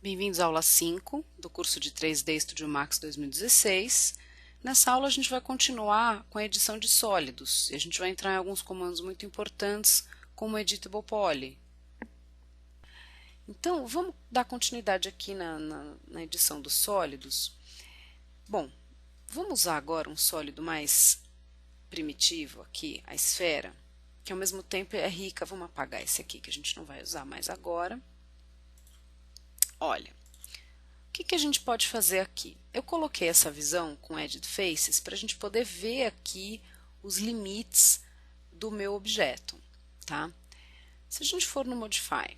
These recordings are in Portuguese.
Bem-vindos à aula 5 do curso de 3D Studio Max 2016. Nessa aula a gente vai continuar com a edição de sólidos e a gente vai entrar em alguns comandos muito importantes como o Editable Poly. Então vamos dar continuidade aqui na edição dos sólidos. Bom, vamos usar agora um sólido mais primitivo aqui, a esfera, que ao mesmo tempo é rica. Vamos apagar esse aqui que a gente não vai usar mais agora. Olha, o que a gente pode fazer aqui? Eu coloquei essa visão com Edit Faces para a gente poder ver aqui os limites do meu objeto, tá? Se a gente for no Modify,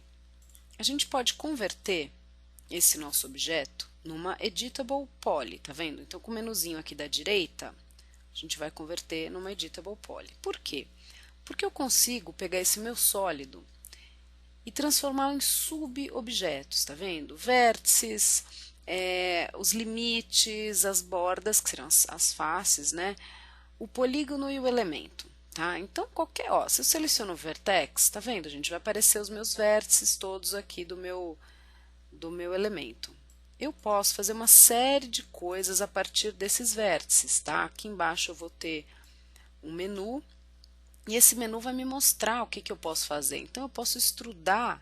a gente pode converter esse nosso objeto numa Editable Poly, tá vendo? Então, com o menuzinho aqui da direita, a gente vai converter numa Editable Poly. Por quê? Porque eu consigo pegar esse meu sólido e transformá-lo em subobjetos, tá vendo? Vértices, os limites, as bordas, que serão as faces, né? O polígono e o elemento, tá? Então, se eu seleciono o vertex, tá vendo, gente? Vai aparecer os meus vértices todos aqui do meu elemento. Eu posso fazer uma série de coisas a partir desses vértices, tá? Aqui embaixo eu vou ter um menu, e esse menu vai me mostrar o que eu posso fazer. Então, eu posso extrudar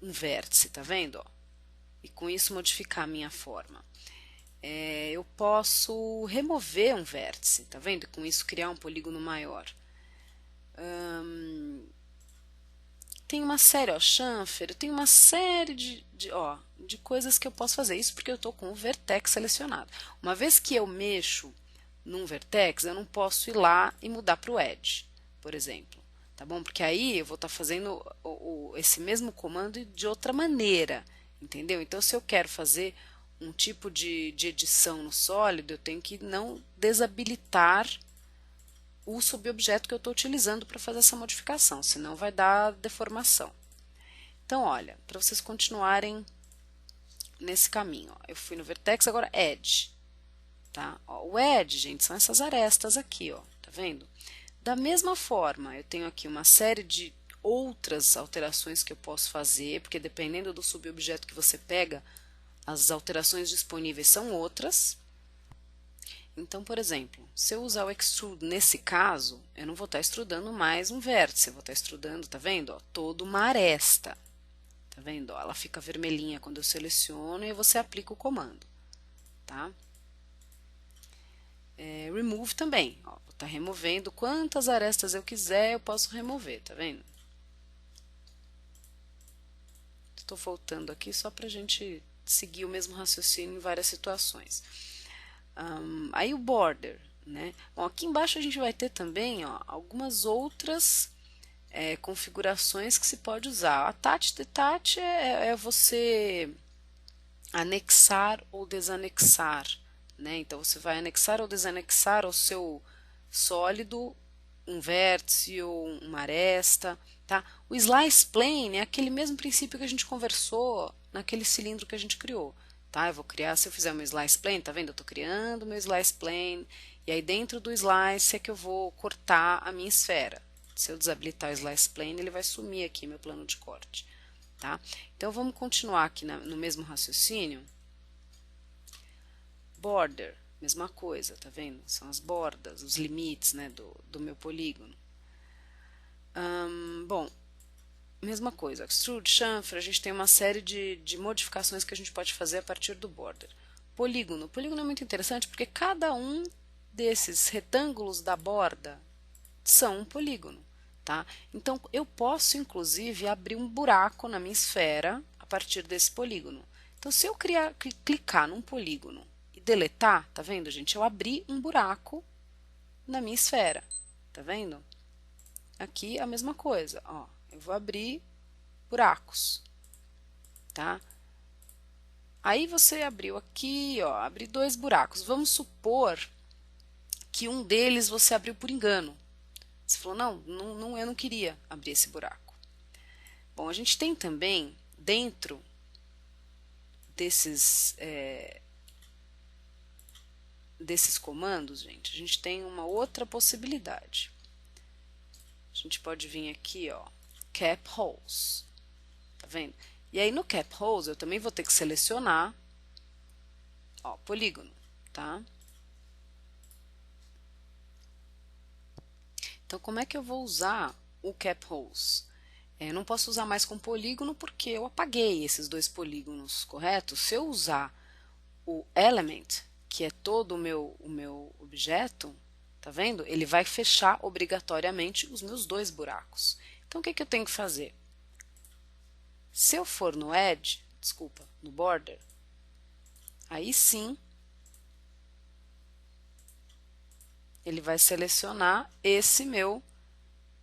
um vértice, tá vendo? Ó? E com isso modificar a minha forma. Eu posso remover um vértice, tá vendo? E com isso criar um polígono maior. Tem uma série, ó, chamfer, tem uma série de coisas que eu posso fazer. Isso porque eu estou com o vertex selecionado. Uma vez que eu mexo num vertex, eu não posso ir lá e mudar para o edge, por exemplo, tá bom? Porque aí eu vou estar fazendo esse mesmo comando de outra maneira, entendeu? Então, se eu quero fazer um tipo de edição no sólido, eu tenho que não desabilitar o subobjeto que eu estou utilizando para fazer essa modificação, senão vai dar deformação. Então, olha, para vocês continuarem nesse caminho, ó, eu fui no vertex, agora edge. Tá? Ó, o edge, gente, são essas arestas aqui, ó, tá vendo? Da mesma forma, eu tenho aqui uma série de outras alterações que eu posso fazer, porque dependendo do subobjeto que você pega, as alterações disponíveis são outras. Então, por exemplo, se eu usar o Extrude nesse caso, eu não vou estar extrudando mais um vértice, eu vou estar extrudando, tá vendo? Ó, toda uma aresta. Tá vendo? Ó, ela fica vermelhinha quando eu seleciono e você aplica o comando. Tá? Remove também. Ó, vou estar removendo quantas arestas eu quiser, eu posso remover, tá vendo? Estou voltando aqui só para a gente seguir o mesmo raciocínio em várias situações. Aí o border, né? Bom, aqui embaixo a gente vai ter também, ó, algumas outras configurações que se pode usar. Attach, detach é você anexar ou desanexar, né? Então você vai anexar ou desanexar ao seu sólido um vértice ou uma aresta, tá? O slice plane é aquele mesmo princípio que a gente conversou naquele cilindro que a gente criou. Tá? Eu vou criar, se eu fizer o meu slice plane, tá vendo? Eu estou criando o meu slice plane, e aí dentro do slice é que eu vou cortar a minha esfera. Se eu desabilitar o slice plane, ele vai sumir aqui meu plano de corte. Tá? Então vamos continuar aqui no mesmo raciocínio. Border, mesma coisa, tá vendo? São as bordas, os limites, né, do meu polígono. Bom, mesma coisa, Extrude, Chamfer, a gente tem uma série de modificações que a gente pode fazer a partir do border. Polígono. O polígono é muito interessante porque cada um desses retângulos da borda são um polígono. Tá? Então, eu posso, inclusive, abrir um buraco na minha esfera a partir desse polígono. Então, se eu clicar num polígono e deletar, tá vendo, gente? Eu abri um buraco na minha esfera. Tá vendo? Aqui a mesma coisa, ó. Eu vou abrir buracos, tá? Aí você abriu aqui, ó, abri dois buracos. Vamos supor que um deles você abriu por engano. Você falou, não, eu não queria abrir esse buraco. Bom, a gente tem também, dentro desses comandos, gente, a gente tem uma outra possibilidade. A gente pode vir aqui, ó, cap holes. Tá vendo? E aí no Cap Holes eu também vou ter que selecionar, ó, polígono, tá? Então como é que eu vou usar o Cap Holes? Eu não posso usar mais com polígono porque eu apaguei esses dois polígonos, correto? Se eu usar o element, que é todo o meu objeto, tá vendo? Ele vai fechar obrigatoriamente os meus dois buracos. Então o que eu tenho que fazer? Se eu for no edge, desculpa, no border, aí sim ele vai selecionar esse meu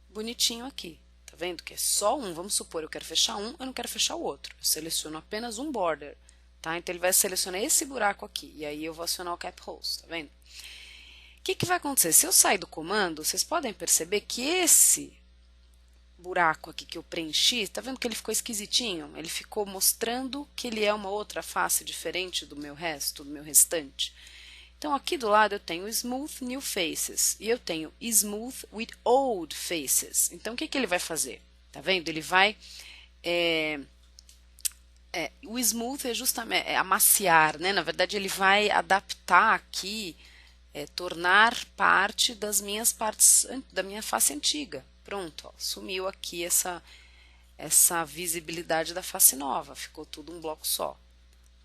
bonitinho aqui. Tá vendo que é só um? Vamos supor, eu quero fechar um, eu não quero fechar o outro. Eu seleciono apenas um border, tá? Então ele vai selecionar esse buraco aqui e aí eu vou acionar o Cap Holes, tá vendo? O que vai acontecer? Se eu sair do comando, vocês podem perceber que esse buraco aqui que eu preenchi, tá vendo que ele ficou esquisitinho? Ele ficou mostrando que ele é uma outra face diferente do meu resto, do meu restante. Então aqui do lado eu tenho Smooth New Faces e eu tenho Smooth with Old Faces. Então o que ele vai fazer? Tá vendo? Ele vai... o smooth é justamente amaciar, né? Na verdade ele vai adaptar aqui, tornar parte das minhas partes da minha face antiga. Pronto, ó, sumiu aqui essa visibilidade da face nova, ficou tudo um bloco só.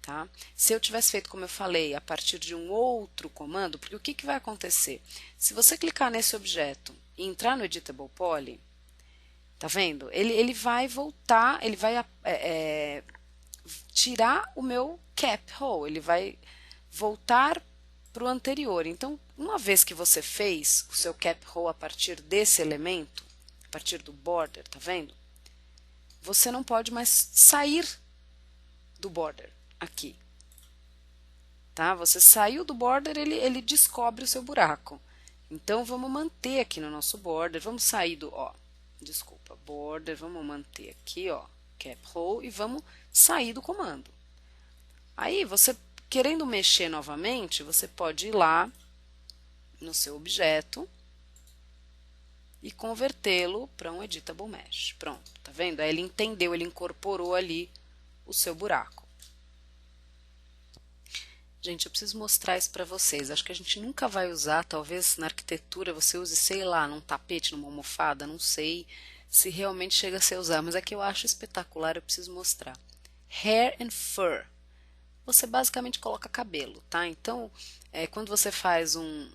Tá? Se eu tivesse feito como eu falei, a partir de um outro comando, porque o que vai acontecer? Se você clicar nesse objeto e entrar no Editable Poly, tá vendo? Ele vai voltar, ele vai tirar o meu cap hole, ele vai voltar para o anterior. Então, uma vez que você fez o seu cap hole a partir desse elemento, a partir do border, tá vendo? Você não pode mais sair do border aqui. Tá? Você saiu do border, ele descobre o seu buraco. Então, vamos manter aqui no nosso border, vamos sair do, ó, desculpa, border, vamos manter aqui, ó, cap hole e vamos sair do comando. Aí, você querendo mexer novamente, você pode ir lá no seu objeto e convertê-lo para um Editable Mesh. Pronto, tá vendo? Aí ele entendeu, ele incorporou ali o seu buraco. Gente, eu preciso mostrar isso para vocês. Acho que a gente nunca vai usar, talvez na arquitetura você use, sei lá, num tapete, numa almofada, não sei se realmente chega a ser usado, mas é que eu acho espetacular, eu preciso mostrar. Hair and Fur. Você basicamente coloca cabelo, tá? Então, quando você faz um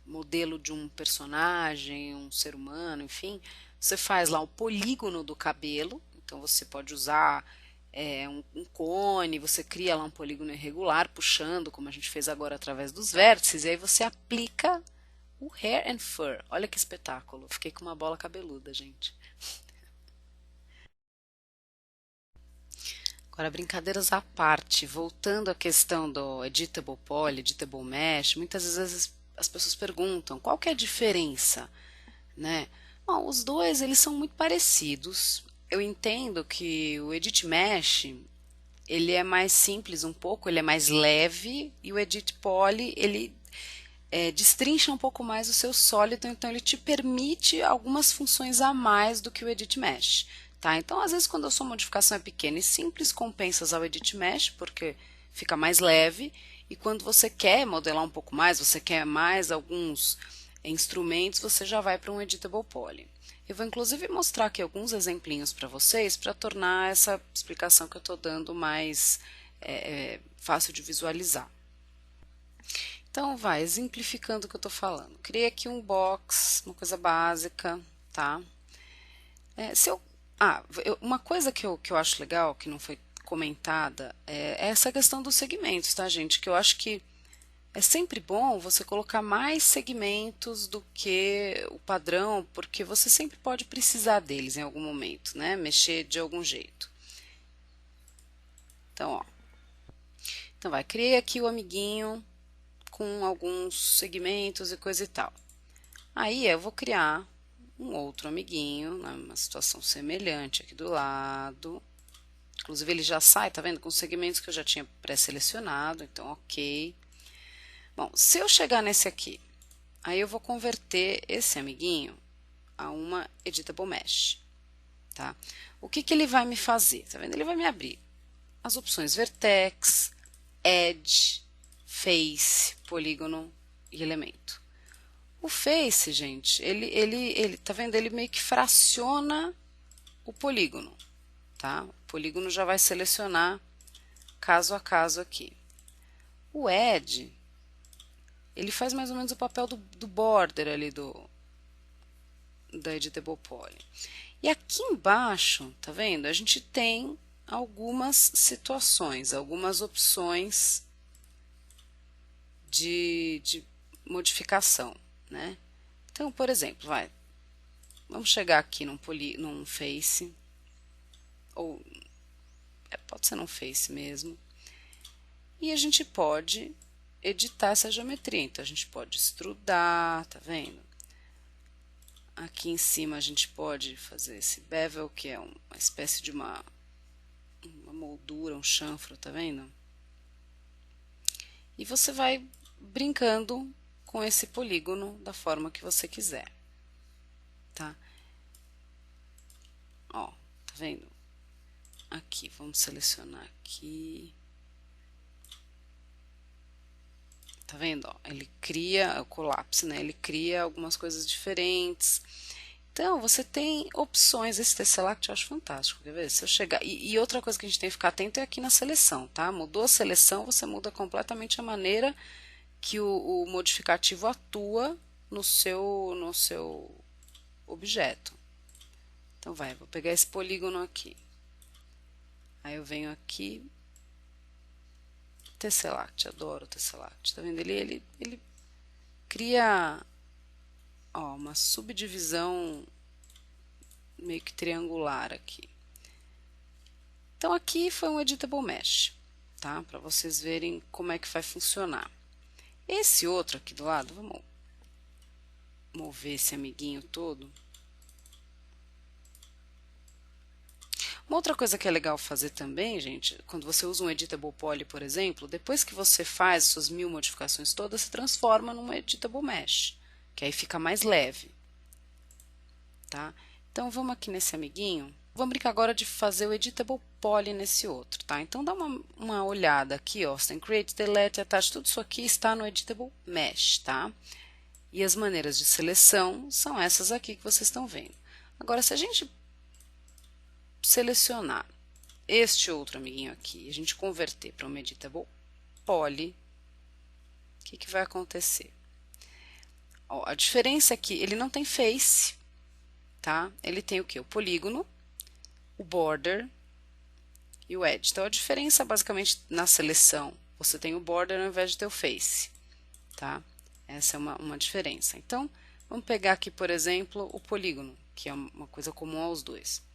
modelo de um personagem, um ser humano, enfim, você faz lá o polígono do cabelo, então você pode usar um cone, você cria lá um polígono irregular, puxando, como a gente fez agora através dos vértices, e aí você aplica o Hair and Fur. Olha que espetáculo, fiquei com uma bola cabeluda, gente. Agora, brincadeiras à parte, voltando à questão do Editable Poly, Editable Mesh, muitas vezes as pessoas perguntam qual que é a diferença, né? Bom, os dois, eles são muito parecidos. Eu entendo que o Edit Mesh, ele é mais simples um pouco, ele é mais leve, e o Edit Poly, ele destrincha um pouco mais o seu sólido, então ele te permite algumas funções a mais do que o Edit Mesh. Tá? Então, às vezes, quando a sua modificação é pequena e simples, compensa usar o Edit Mesh, porque fica mais leve, e quando você quer modelar um pouco mais, você quer mais alguns instrumentos, você já vai para um Editable Poly. Eu vou inclusive mostrar aqui alguns exemplinhos para vocês, para tornar essa explicação que eu estou dando mais fácil de visualizar. Então, vai, exemplificando o que eu estou falando. Criei aqui um box, uma coisa básica, tá? Uma coisa que eu acho legal, que não foi comentada, é essa questão dos segmentos, tá, gente? Que eu acho que é sempre bom você colocar mais segmentos do que o padrão, porque você sempre pode precisar deles em algum momento, né? Mexer de algum jeito. Então, ó. Então, vai, criei aqui o amiguinho com alguns segmentos e coisa e tal. Aí eu vou criar um outro amiguinho, numa situação semelhante aqui do lado. Inclusive ele já sai, tá vendo? Com segmentos que eu já tinha pré-selecionado, então ok. Bom, se eu chegar nesse aqui, aí eu vou converter esse amiguinho a uma Editable Mesh, tá? o que que ele vai me fazer? Tá vendo? Ele vai me abrir as opções Vertex, Edge, Face, Polígono e Elemento. O Face, gente, tá vendo? Ele meio que fraciona o polígono, tá? O polígono já vai selecionar caso a caso aqui. O Edge, ele faz mais ou menos o papel do border ali da Editable Poly. E aqui embaixo, tá vendo? A gente tem algumas situações, algumas opções de modificação, né? Então, por exemplo, vamos chegar aqui num Face, ou pode ser num Face mesmo, e a gente pode editar essa geometria. Então, a gente pode extrudar, tá vendo? Aqui em cima a gente pode fazer esse bevel, que é uma espécie de uma moldura, um chanfro, tá vendo? E você vai brincando com esse polígono da forma que você quiser, tá? Ó, tá vendo? Aqui, vamos selecionar aqui. Tá vendo? Ó, ele cria o colapso, né? Ele cria algumas coisas diferentes. Então, você tem opções. Esse Tesseract eu acho fantástico. Quer ver? Se eu chegar... E outra coisa que a gente tem que ficar atento é aqui na seleção, tá? Mudou a seleção, você muda completamente a maneira que o modificativo atua no seu objeto. Então, vou pegar esse polígono aqui. Aí eu venho aqui, Tesseract, adoro o Tesseract. Tá vendo? Ele cria, ó, uma subdivisão meio que triangular aqui. Então, aqui foi um Editable Mesh, tá? Para vocês verem como é que vai funcionar. Esse outro aqui do lado, vamos mover esse amiguinho todo. Uma outra coisa que é legal fazer também, gente, quando você usa um Editable Poly, por exemplo, depois que você faz suas 1000 modificações todas, se transforma num Editable Mesh, que aí fica mais leve, tá? Então, vamos aqui nesse amiguinho. Vamos brincar agora de fazer o Editable Poly nesse outro, tá? Então, dá uma olhada aqui, ó, você tem Create, Delete, Attach, tudo isso aqui está no Editable Mesh, tá? E as maneiras de seleção são essas aqui que vocês estão vendo. Agora, se a gente selecionar este outro amiguinho aqui e a gente converter para um Editable Poly, o que vai acontecer? Ó, a diferença é que ele não tem face, tá? Ele tem o que? O polígono, o border e o edge. Então, a diferença basicamente na seleção, você tem o border ao invés de ter o face, tá? Essa é uma diferença. Então, vamos pegar aqui, por exemplo, o polígono, que é uma coisa comum aos dois.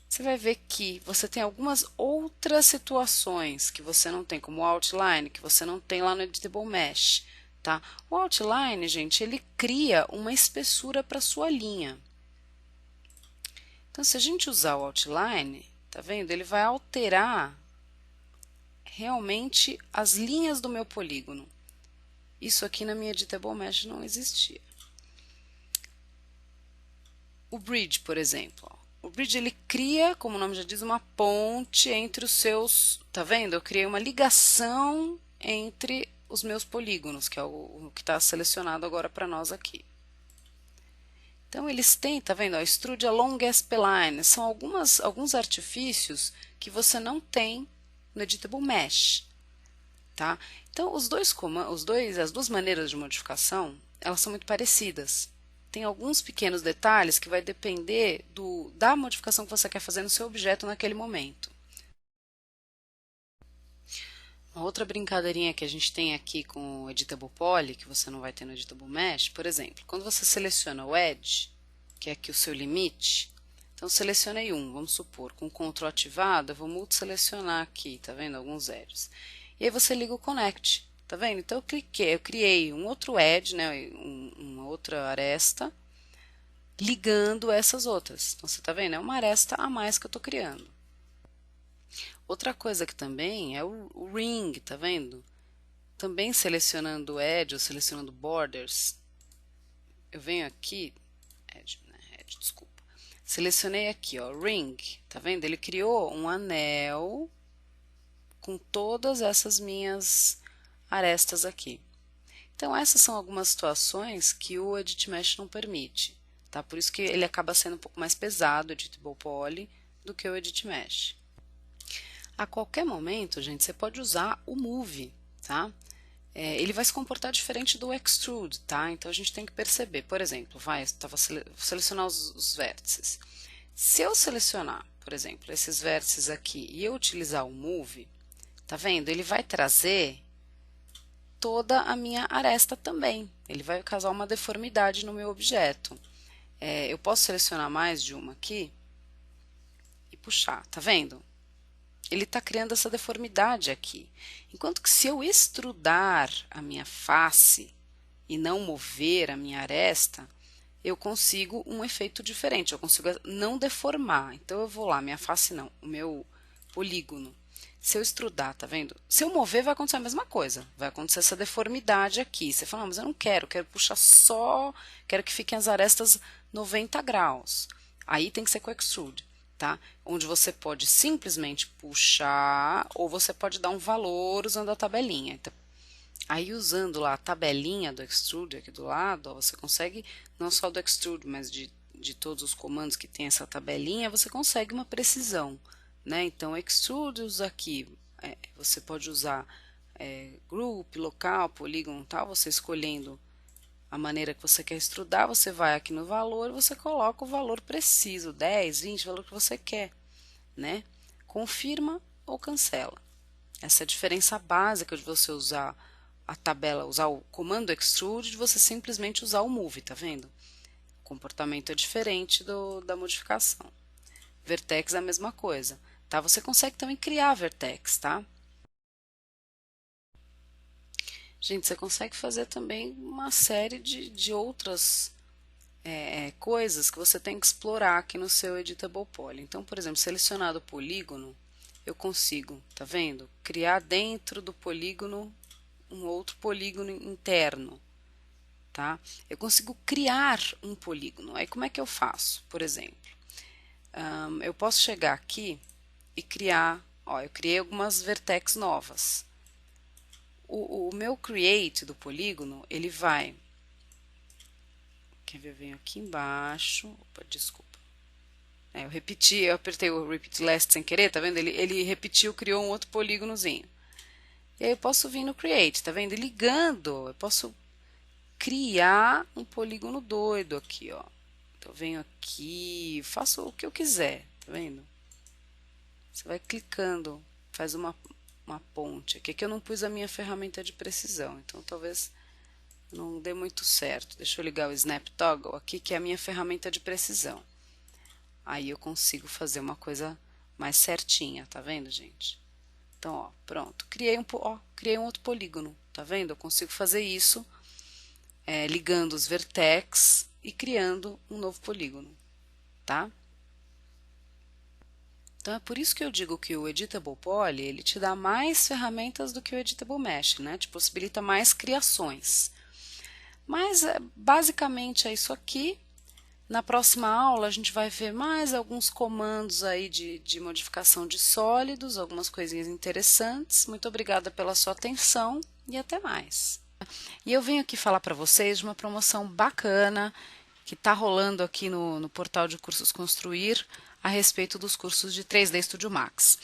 Você vai ver que você tem algumas outras situações que você não tem, como o outline, que você não tem lá no Editable Mesh, tá? O outline, gente, ele cria uma espessura para sua linha. Então, se a gente usar o outline, tá vendo? Ele vai alterar realmente as linhas do meu polígono. Isso aqui na minha Editable Mesh não existia. O bridge, por exemplo, ó. O bridge, ele cria, como o nome já diz, uma ponte entre os seus... Tá vendo? Eu criei uma ligação entre os meus polígonos, que é o que está selecionado agora para nós aqui. Então, eles têm, tá vendo? Ó, extrude along SP-line. São alguns artifícios que você não tem no Editable Mesh, tá? Então, as duas maneiras de modificação, elas são muito parecidas. Tem alguns pequenos detalhes que vai depender da modificação que você quer fazer no seu objeto naquele momento. Uma outra brincadeirinha que a gente tem aqui com o Editable Poly, que você não vai ter no Editable Mesh, por exemplo, quando você seleciona o Edge, que é aqui o seu limite, então selecionei um, vamos supor, com o Ctrl ativado, eu vou multi-selecionar aqui, tá vendo? Alguns edges. E aí você liga o Connect, tá vendo? Então eu criei um outro edge, né, uma outra aresta, ligando essas outras. Então você tá vendo? É uma aresta a mais que eu estou criando. Outra coisa que também é o ring, tá vendo? Também selecionando o edge ou selecionando borders, eu venho aqui, edge, desculpa. Selecionei aqui, ó, ring, tá vendo? Ele criou um anel com todas essas minhas arestas aqui. Então, essas são algumas situações que o Edit Mesh não permite, tá? Por isso que ele acaba sendo um pouco mais pesado, o Editable Poly, do que o Edit Mesh. A qualquer momento, gente, você pode usar o Move, tá? Ele vai se comportar diferente do Extrude, tá? Então, a gente tem que perceber. Por exemplo, selecionar os vértices. Se eu selecionar, por exemplo, esses vértices aqui e eu utilizar o Move, tá vendo? Ele vai trazer toda a minha aresta também. Ele vai causar uma deformidade no meu objeto. Eu posso selecionar mais de uma aqui e puxar, tá vendo? Ele está criando essa deformidade aqui. Enquanto que se eu extrudar a minha face e não mover a minha aresta, eu consigo um efeito diferente, eu consigo não deformar. Então eu vou lá, minha face não, o meu polígono. Se eu extrudar, tá vendo? Se eu mover, vai acontecer a mesma coisa. Vai acontecer essa deformidade aqui. Você fala, mas eu não quero puxar só, quero que fiquem as arestas 90 graus. Aí tem que ser com extrude, tá? Onde você pode simplesmente puxar, ou você pode dar um valor usando a tabelinha. Então, aí usando lá a tabelinha do extrude aqui do lado, ó, você consegue, não só do extrude, mas de todos os comandos que tem essa tabelinha, você consegue uma precisão, né? Então, extrude aqui, você pode usar group, local, polígono, tal, você escolhendo a maneira que você quer extrudar, você vai aqui no valor, você coloca o valor preciso, 10, 20, o valor que você quer, né? Confirma ou cancela. Essa é a diferença básica de você usar a tabela, usar o comando extrude, de você simplesmente usar o move, tá vendo? O comportamento é diferente da modificação. Vertex é a mesma coisa, tá? Você consegue também criar vertex, tá? Gente, você consegue fazer também uma série de outras coisas que você tem que explorar aqui no seu Editable Poly. Então, por exemplo, selecionado o polígono, eu consigo, tá vendo? Criar dentro do polígono um outro polígono interno, tá? Eu consigo criar um polígono. Aí como é que eu faço? Por exemplo, eu posso chegar aqui e criar, ó, eu criei algumas vertex novas. O meu create do polígono, ele vai, quer ver, eu venho aqui embaixo, opa, desculpa, eu apertei o repeat last sem querer, tá vendo? Ele repetiu, criou um outro polígonozinho. E aí eu posso vir no create, tá vendo? E ligando, eu posso criar um polígono doido aqui, ó. Então eu venho aqui, faço o que eu quiser, tá vendo? Você vai clicando, faz uma ponte aqui, que eu não pus a minha ferramenta de precisão, então talvez não dê muito certo. Deixa eu ligar o Snap Toggle aqui, que é a minha ferramenta de precisão. Aí eu consigo fazer uma coisa mais certinha, tá vendo, gente? Então, ó, pronto. Criei um outro polígono, tá vendo? Eu consigo fazer isso ligando os vertex e criando um novo polígono, tá? Então é por isso que eu digo que o Editable Poly, ele te dá mais ferramentas do que o Editable Mesh, né? Te possibilita mais criações. Mas basicamente é isso aqui. Na próxima aula a gente vai ver mais alguns comandos aí de modificação de sólidos, algumas coisinhas interessantes. Muito obrigada pela sua atenção e até mais. E eu venho aqui falar para vocês de uma promoção bacana que está rolando aqui no portal de cursos Construir a respeito dos cursos de 3D Studio Max.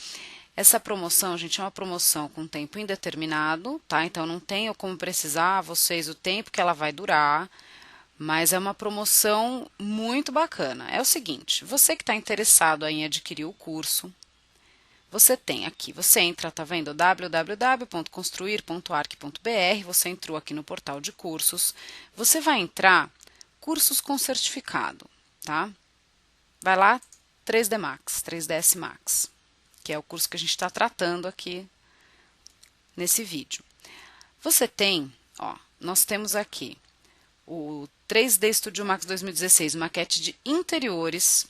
Essa promoção, gente, é uma promoção com tempo indeterminado, tá? Então não tenho como precisar a vocês o tempo que ela vai durar, mas é uma promoção muito bacana. É o seguinte, você que está interessado em adquirir o curso, você tem aqui, você entra, tá vendo? www.construir.arc.br, você entrou aqui no portal de cursos, você vai entrar cursos com certificado, tá? Vai lá, 3D Max, 3ds Max, que é o curso que a gente está tratando aqui nesse vídeo. Você tem, ó, nós temos aqui o 3D Studio Max 2016, maquete de interiores,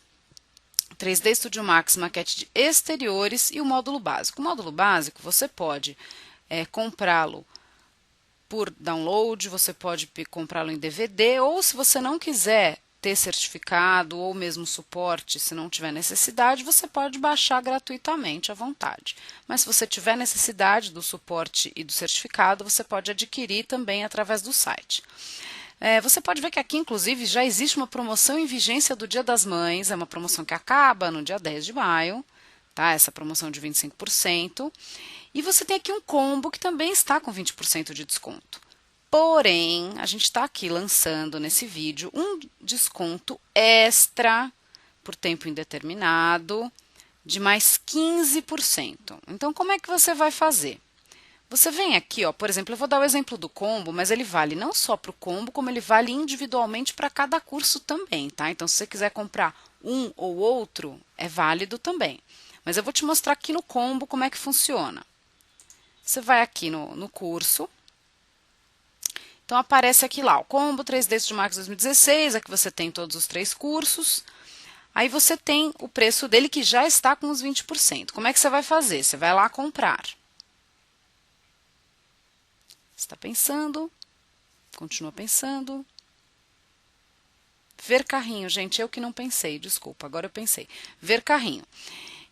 3D Studio Max, maquete de exteriores e o módulo básico. O módulo básico você pode comprá-lo por download, você pode comprá-lo em DVD, ou se você não quiser ter certificado ou mesmo suporte, se não tiver necessidade, você pode baixar gratuitamente à vontade. Mas se você tiver necessidade do suporte e do certificado, você pode adquirir também através do site. Você pode ver que aqui, inclusive, já existe uma promoção em vigência do Dia das Mães, é uma promoção que acaba no dia 10 de maio, tá? Essa promoção de 25%. E você tem aqui um combo que também está com 20% de desconto. Porém, a gente está aqui lançando nesse vídeo um desconto extra por tempo indeterminado de mais 15%. Então, como é que você vai fazer? Você vem aqui, ó, por exemplo, eu vou dar o exemplo do combo, mas ele vale não só para o combo, como ele vale individualmente para cada curso também, tá? Então, se você quiser comprar um ou outro, é válido também. Mas eu vou te mostrar aqui no combo como é que funciona. Você vai aqui no curso. Então, aparece aqui lá, o combo 3D Studimax 2016, aqui você tem todos os 3 cursos. Aí você tem o preço dele que já está com os 20%. Como é que você vai fazer? Você vai lá comprar. Está pensando, continua pensando. Ver carrinho, gente, eu que não pensei, desculpa, agora eu pensei. Ver carrinho.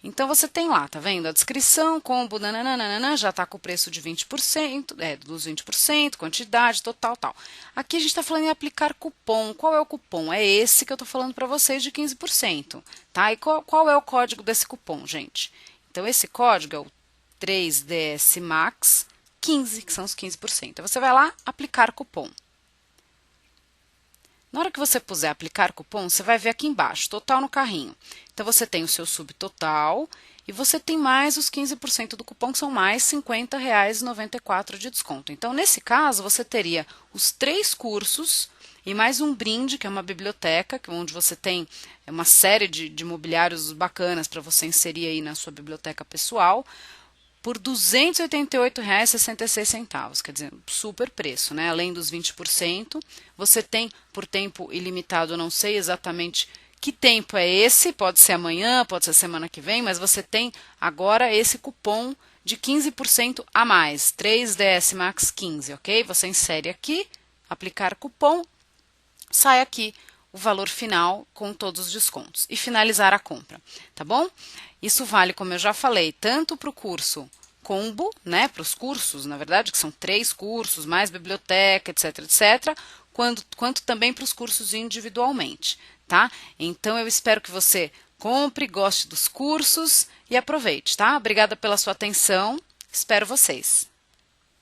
Então, você tem lá, tá vendo? A descrição, combo, nananana, já está com o preço de 20%, dos 20%, quantidade, total, tal. Aqui a gente está falando em aplicar cupom. Qual é o cupom? É esse que eu estou falando para vocês de 15%, tá? E qual é o código desse cupom, gente? Então, esse código é o 3DS Max 15, que são os 15%. Então, você vai lá, aplicar cupom. Na hora que você puser aplicar cupom, você vai ver aqui embaixo, total no carrinho. Então, você tem o seu subtotal e você tem mais os 15% do cupom, que são mais R$ 50,94 de desconto. Então, nesse caso, você teria os 3 cursos e mais um brinde, que é uma biblioteca, onde você tem uma série de mobiliários bacanas para você inserir aí na sua biblioteca pessoal, por R$ 288,66, quer dizer, super preço, né? Além dos 20%, você tem por tempo ilimitado, eu não sei exatamente que tempo é esse, pode ser amanhã, pode ser semana que vem, mas você tem agora esse cupom de 15% a mais, 3DS Max 15, ok? Você insere aqui, aplicar cupom, sai aqui o valor final com todos os descontos e finalizar a compra, tá bom? Isso vale, como eu já falei, tanto para o curso combo, né, para os cursos, na verdade, que são 3 cursos, mais biblioteca, etc, etc, quanto também para os cursos individualmente, tá? Então, eu espero que você compre, goste dos cursos e aproveite, tá? Obrigada pela sua atenção, espero vocês.